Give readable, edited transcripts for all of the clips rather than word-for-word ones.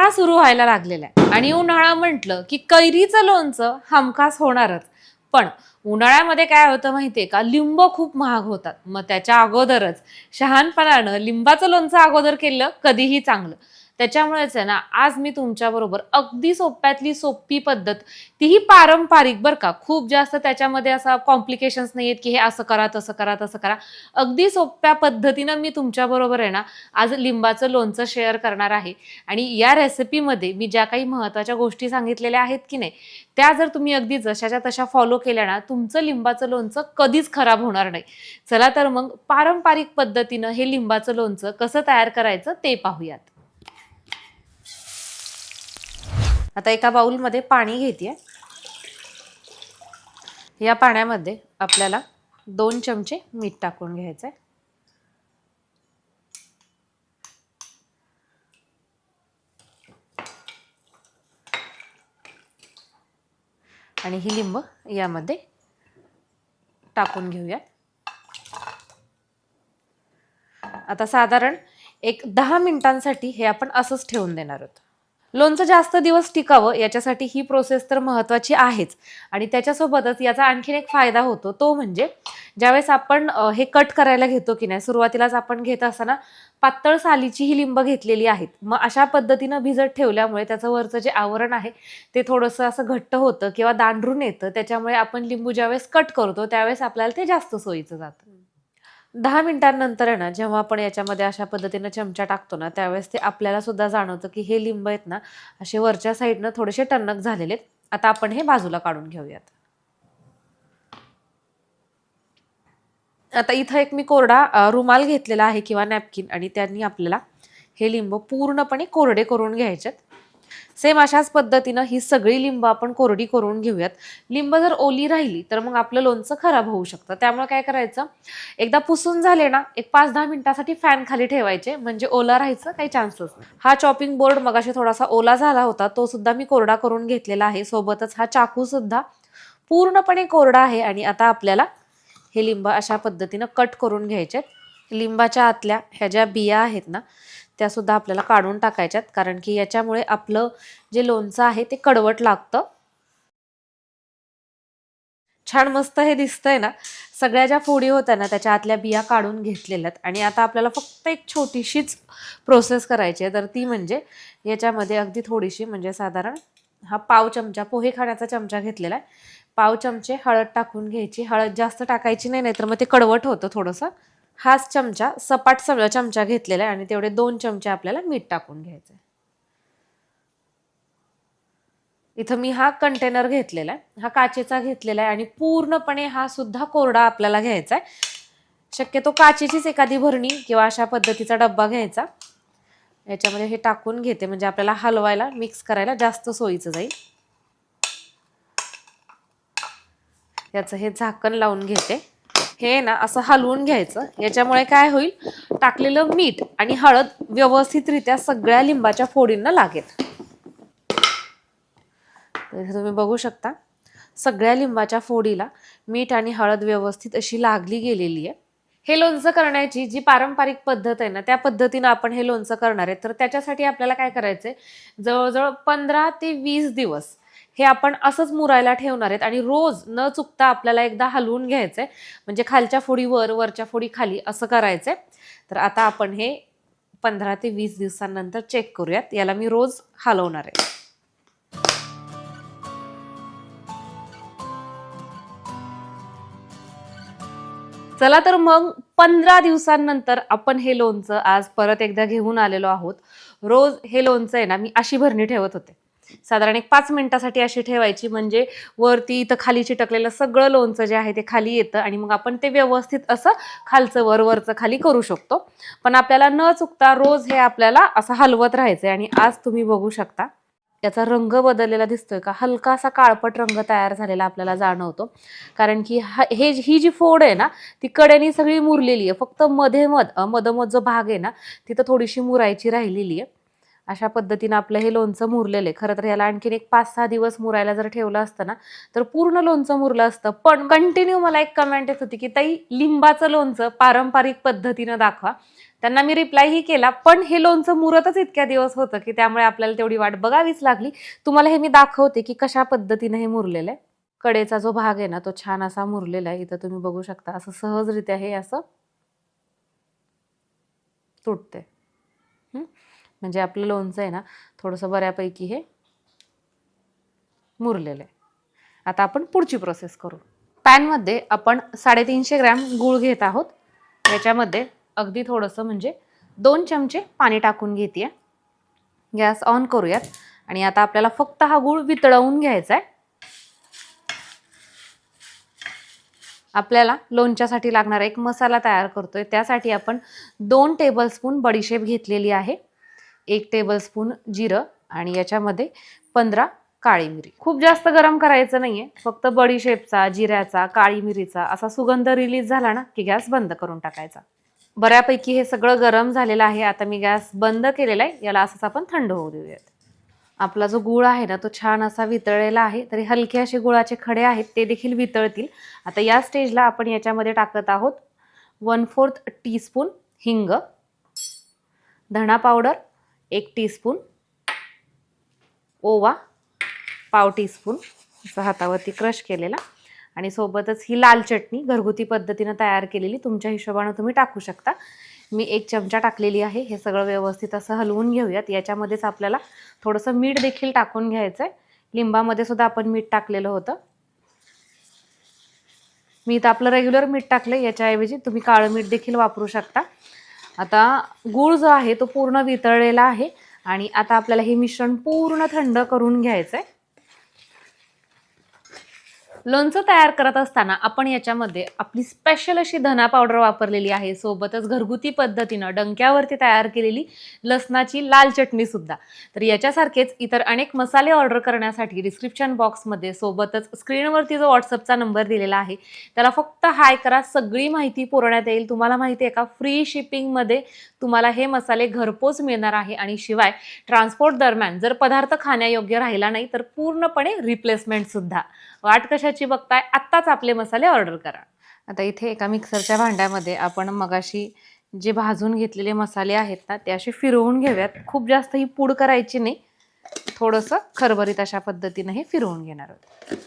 उन्हाळा सुरू व्हायला लागलेला आहे आणि उन्हाळा म्हटलं की कैरीचं लोणचं हमखास होणारच. पण उन्हाळ्यामध्ये काय होतं माहितीये का, लिंब खूप महाग होतात. मग त्याच्या अगोदरच शहाणपणानं लिंबाचं लोणचं अगोदर केलं कधीही चांगलं. त्याच्यामुळेच आहे ना, आज मी तुमच्या बरोबर अगदी सोप्यातली सोपी पद्धत, तीही पारंपरिक बरं का, खूप जास्त त्याच्यामध्ये असा कॉम्प्लिकेशन्स नाहीयेत की हे असं करा तसं करा तसं करा. अगदी सोप्या पद्धतीनं मी तुमच्या बरोबर आहे ना आज लिंबाचं लोणचं शेअर करणार आहे. आणि या रेसिपीमध्ये मी ज्या काही महत्त्वाच्या गोष्टी सांगितलेल्या आहेत की नाही, त्या जर तुम्ही अगदी जशाच्या तशा फॉलो केल्या ना, तुमचं लिंबाचं लोणचं कधीच खराब होणार नाही. चला तर मग पारंपरिक पद्धतीनं हे लिंबाचं लोणचं कसं तयार करायचं ते पाहूयात. आता एका बाउलमध्ये पाणी घेतेय. या पाण्यामध्ये आपल्याला 2 चमचे मीठ टाकून घ्यायचंय. आणि ही लिंब यामध्ये टाकून घेऊया. आता साधारण एक 10 मिनिटांसाठी हे आपण असंच ठेवून देणार आहोत. लोणचं जास्त दिवस टिकावं याच्यासाठी ही प्रोसेस तर महत्त्वाची आहेच. आणि त्याच्यासोबतच याचा आणखीन एक फायदा होतो, तो म्हणजे ज्यावेळेस आपण हे कट करायला घेतो की नाही, सुरुवातीलाच आपण घेत असताना पातळ सालीची ही लिंब घेतलेली आहेत. मग अशा पद्धतीनं भिजत ठेवल्यामुळे त्याचं वरचं जे आवरण आहे ते थोडंसं असं घट्ट होतं किंवा दांडरून येतं. त्याच्यामुळे आपण लिंबू ज्यावेळेस कट करतो त्यावेळेस आपल्याला ते जास्त सोयीचं जातं. 10 मिनिटांनंतर आहे ना, जेव्हा आपण याच्यामध्ये अशा पद्धतीनं चमचा टाकतो ना, त्यावेळेस ते आपल्याला सुद्धा जाणवतं की हे लिंब आहेत ना, असे वरच्या साईडनं थोडेसे टणक झालेले आहेत. आता आपण हे बाजूला काढून घेऊयात. आता इथं एक मी कोरडा रुमाल घेतलेला आहे किंवा नॅपकिन, आणि त्यांनी आपल्याला हे लिंब पूर्णपणे कोरडे करून घ्यायचेत. सेम अशाच पद्धतीनं ही सगळी लिंब आपण कोरडी करून घेऊयात. लिंब जर ओली राहिली तर मग आपलं लोणचं खराब होऊ शकतं. त्यामुळे काय करायचं, एकदा पुसून झाले ना, एक 5-10 मिनिटासाठी फॅन खाली ठेवायचे, म्हणजे ओला राहायचं काही चान्सच नाही. हा चॉपिंग बोर्ड मगाशी थोडासा ओला झाला होता, तो सुद्धा मी कोरडा करून घेतलेला आहे. सोबतच हा चाकू सुद्धा पूर्णपणे कोरडा आहे. आणि आता आपल्याला हे लिंब अशा पद्धतीनं कट करून घ्यायचे. लिंबाच्या आतल्या ह्या ज्या बिया आहेत ना, त्या सुद्धा आपल्याला काढून टाकायच्यात, कारण की याच्यामुळे आपलं जे लोणचं आहे ते कडवट लागतं. छान मस्त हे दिसतंय ना. सगळ्या ज्या फोडी होत्या ना त्याच्या आतल्या बिया काढून घेतलेल्यात. आणि आता आपल्याला फक्त एक छोटीशीच प्रोसेस करायची आहे, तर ती म्हणजे याच्यामध्ये अगदी थोडीशी, म्हणजे साधारण हा पाव चमचा, पोहे खाण्याचा चमचा घेतलेला आहे, पाव चमचे हळद टाकून घ्यायची. हळद जास्त टाकायची नाही, नाहीतर मग ते कडवट होतं थोडंसं. हाच चमचा, सपाट चमचा घेतलेला आहे, आणि तेवढे 2 चमचे आपल्याला मीठ टाकून घ्यायचं. इथं मी हा कंटेनर घेतलेला आहे, हा काचेचा घेतलेला आहे, आणि पूर्णपणे हा सुद्धा कोरडा आपल्याला घ्यायचा आहे. शक्यतो काचेचीच एखादी भरणी किंवा अशा पद्धतीचा डब्बा घ्यायचा. याच्यामध्ये हे टाकून घेते, म्हणजे आपल्याला हलवायला, मिक्स करायला जास्त सोयीचं जाईल. याचं हे झाकण लावून घेते. हे ना असं हलवून घ्यायचं. याच्यामुळे काय होईल, टाकलेलं मीठ आणि हळद व्यवस्थितरित्या सगळ्या लिंबाच्या फोडींना लागेल. तर तुम्ही बघू शकता, सगळ्या लिंबाच्या फोडीला मीठ आणि हळद व्यवस्थित अशी लागली गेलेली आहे. हे लोणचं करण्याची जी पारंपरिक पद्धत आहे ना, त्या पद्धतीनं आपण हे लोणचं करणार आहे. तर त्याच्यासाठी आपल्याला काय करायचंय, जवळजवळ 15 ते 20 दिवस हे आपण असंच मुरायला ठेवणार आहेत. आणि रोज न चुकता आपल्याला एकदा हलवून घ्यायचंय, म्हणजे खालच्या फोडी वर, वरच्या फोडी खाली असं करायचंय. तर आता आपण हे 15 ते 20 दिवसांनंतर चेक करूयात. याला मी रोज हलवणार आहे. चला तर मग 15 दिवसांनंतर आपण हे लोणचं आज परत एकदा घेऊन आलेलो आहोत. रोज हे लोणचं आहे ना, मी अशी भरणी ठेवत होते. साधारण एक 5 मिनिटासाठी अशी ठेवायची, म्हणजे वरती इथं खाली चिटकलेलं सगळं लोणचं जे आहे ते खाली येतं, आणि मग आपण ते व्यवस्थित असं खालचं वर, वरचं खाली करू शकतो. पण आपल्याला न चुकता रोज हे आपल्याला असं हलवत राहायचंय. आणि आज तुम्ही बघू शकता याचा रंग बदललेला दिसतोय का, हलका असा काळपट रंग तयार झालेला आपल्याला जाणवतो. कारण की ही जी फोड आहे ना, ती कडेनी सगळी मुरलेली आहे. फक्त मधोमध जो भाग आहे ना, तिथं थोडीशी मुरायची राहिलेली आहे. अशा पद्धतीनं आपलं हे लोणचं मुरलेलं आहे. खरं तर याला आणखीन एक 5-6 दिवस मुरायला जर ठेवलं असतं ना तर पूर्ण लोणचं मुरलं असतं. पण कंटिन्यू मला एक कमेंट येत होती की ताई लिंबाचं लोणचं पारंपरिक पद्धतीनं दाखवा. त्यांना मी रिप्लायही केला, पण हे लोणचं मुरतच इतक्या दिवस होतं की त्यामुळे आपल्याला तेवढी वाट बघावीच लागली. तुम्हाला हे मी दाखवते की कशा पद्धतीनं हे मुरलेलं आहे. कडेचा जो भाग आहे ना तो छान असा मुरलेला आहे. इथं तुम्ही बघू शकता असं सहजरित्या हे असं तुटते. म्हणजे आपलं लोणचं आहे ना थोडंसं बऱ्यापैकी हे मुरलेलं आहे. आता आपण पुढची प्रोसेस करू. पॅनमध्ये आपण 350 ग्रॅम गूळ घेत आहोत. याच्यामध्ये अगदी थोडंसं म्हणजे 2 चमचे पाणी टाकून घेते. गॅस ऑन करूयात आणि आता आपल्याला फक्त हा गूळ वितळवून घ्यायचा आहे. आपल्याला लोणच्यासाठी लागणारा एक मसाला तयार करतोय. त्यासाठी आपण 2 टेबलस्पून बडीशेप घेतलेली आहे, 1 टेबलस्पून जिरं आणि याच्यामध्ये 15 काळी मिरी. खूप जास्त गरम करायचं नाहीये, फक्त बडीशेपचा, जिऱ्याचा, काळी मिरीचा असा सुगंध रिलीज झाला ना की गॅस बंद करून टाकायचा. बऱ्यापैकी हे सगळं गरम झालेलं आहे. आता मी गॅस बंद केलेला आहे. याला असंच आपण थंड होऊ देऊयात. आपला जो गूळ आहे ना तो छान असा वितळलेला आहे. तरी हलके असे गुळाचे खडे आहेत ते देखील वितळतील. आता या स्टेजला आपण याच्यामध्ये टाकत आहोत 1/4 टीस्पून हिंग, धणा पावडर 1 टीस्पून, ओवा पाव टीस्पून असं हातावरती क्रश केलेला आणि सोबतच ही लाल चटणी घरगुती पद्धतीने तयार केलेली तुमच्या हिशोबाने तुम्ही टाकू शकता. मी 1 चमचा टाकलेली आहे. हे सगळं व्यवस्थित असं हलवून घेऊयात. याच्यामध्येच आपल्याला थोडंसं मीठ देखील टाकून घ्यायचं आहे. लिंबामध्ये सुद्धा आपण मीठ टाकलेलं होतं. मी इथं आपलं रेग्युलर मीठ टाकलं, याच्याऐवजी तुम्ही काळं मीठ देखील वापरू शकता. आता गूळ जो आहे तो पूर्ण वितळलेला आहे आणि आता आपल्याला हे मिश्रण पूर्ण थंड करून घ्यायचं आहे. लोणचं तयार करत असताना आपण याच्यामध्ये आपली स्पेशल अशी धना पावडर वापरलेली आहे. सोबतच घरगुती पद्धतीनं डंक्यावरती तयार केलेली लसणाची लाल चटणी सुद्धा. तर याच्यासारखेच इतर अनेक मसाले ऑर्डर करण्यासाठी डिस्क्रिप्शन बॉक्समध्ये सोबतच स्क्रीनवरती जो व्हॉट्सअपचा नंबर दिलेला आहे त्याला फक्त हाय करा. सगळी माहिती पुरवण्यात येईल. तुम्हाला माहिती आहे का, फ्री शिपिंगमध्ये तुम्हाला हे मसाले घरपोच मिळणार आहे आणि शिवाय ट्रान्सपोर्ट दरम्यान जर पदार्थ खाण्यायोग्य राहिला नाही तर पूर्णपणे रिप्लेसमेंट सुद्धा. वाट कशाची बघताय, आत्ताच आपले मसाले ऑर्डर करा. आता इथे एका मिक्सरच्या भांड्यामध्ये आपण मगाशी जे भाजून घेतलेले मसाले आहेत ना ते असे फिरवून घेऊयात. खूप जास्त ही पूड करायची नाही, थोडंसं खरबरीत अशा पद्धतीने हे फिरवून घेणार आहोत.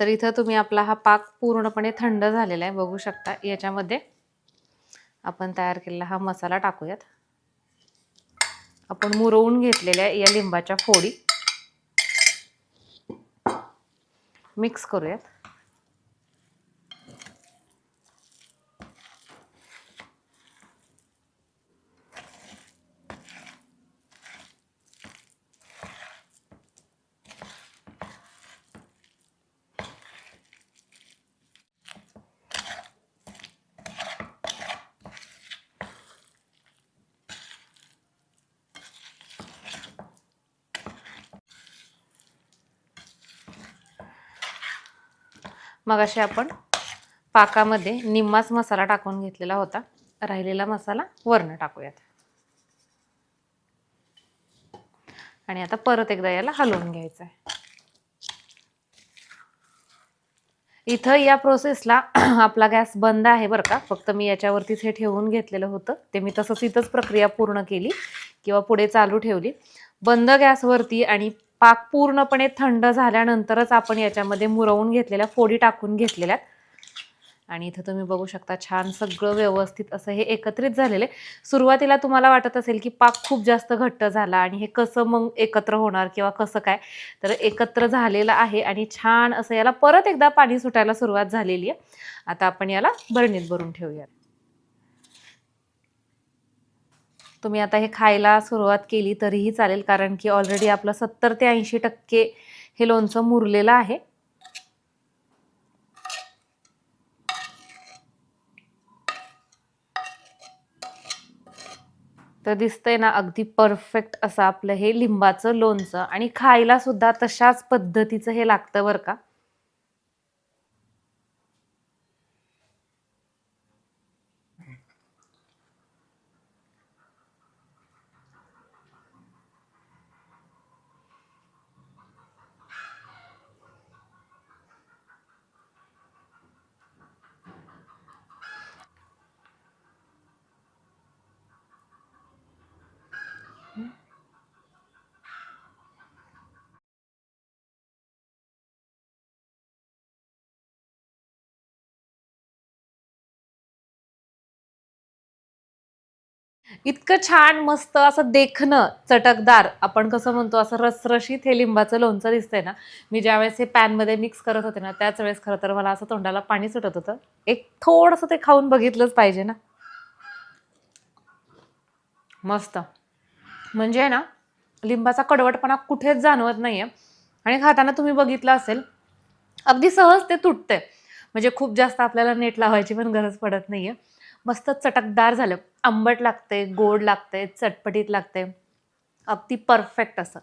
तर इथं तुम्ही आपला हा पाक पूर्णपणे थंड झालेला आहे बघू शकता. याच्यामध्ये आपण तयार केलेला हा मसाला टाकूयात. आपण मुरवून घेतलेल्या या लिंबाच्या फोडी मिक्स करूयात. मग असे आपण पाकामध्ये निम्माच मसाला टाकून घेतलेला होता. राहिलेला मसाला वरनं टाकूयात आणि आता परत एकदा याला हलवून घ्यायचं आहे. इथं या प्रोसेसला आपला गॅस बंद आहे बरं का. फक्त मी याच्यावरतीच हे ठेवून घेतलेलं होतं. ते मी तसंच इथंच प्रक्रिया पूर्ण केली किंवा पुढे चालू ठेवली. बंद गॅसवरती आणि पाक पूर्णपणे थंड झाल्यानंतरच आपण याच्यामध्ये मुरवून घेतलेल्या फोडी टाकून घेतलेल्या आणि इथं तुम्ही बघू शकता छान सगळं व्यवस्थित असं हे एकत्रित झालेले. सुरुवातीला तुम्हाला वाटत असेल की पाक खूप जास्त घट्ट झाला आणि हे कसं मग एकत्र होणार किंवा कसं काय, तर एकत्र झालेलं आहे आणि छान असं याला परत एकदा पाणी सुटायला सुरुवात झालेली आहे. आता आपण याला बरणीत भरून ठेवूया. तुम्ही आता हे खायला सुरुवात केली तरीही चालेल, कारण की ऑलरेडी आपलं 70 ते 80% हे लोणचं मुरलेलं आहे. तर दिसतंय ना अगदी परफेक्ट असं आपलं हे लिंबाचं लोणचं आणि खायला सुद्धा तशाच पद्धतीचं हे लागतं बरं का. इतकं छान मस्त असं देखणं चटकदार, आपण कसं म्हणतो असं रसरशीत हे लिंबाचं लोणचं दिसतंय ना. मी ज्यावेळेस हे पॅनमध्ये मिक्स करत होते ना, त्याच वेळेस खरं तर मला असं तोंडाला पाणी सुटत होतं. एक थोडंसं ते खाऊन बघितलंच पाहिजे ना. मस्त. म्हणजे ना, लिंबाचा कडवटपणा कुठेच जाणवत नाहीये आणि खाताना तुम्ही बघितलं असेल, अगदी सहज ते तुटतंय. म्हणजे खूप जास्त आपल्याला नेट लावायची पण गरज पडत नाहीये. मस्त चटकदार झालं. आंबट लागते, गोड लागते, चटपटीत लागते. अगदी परफेक्ट असं.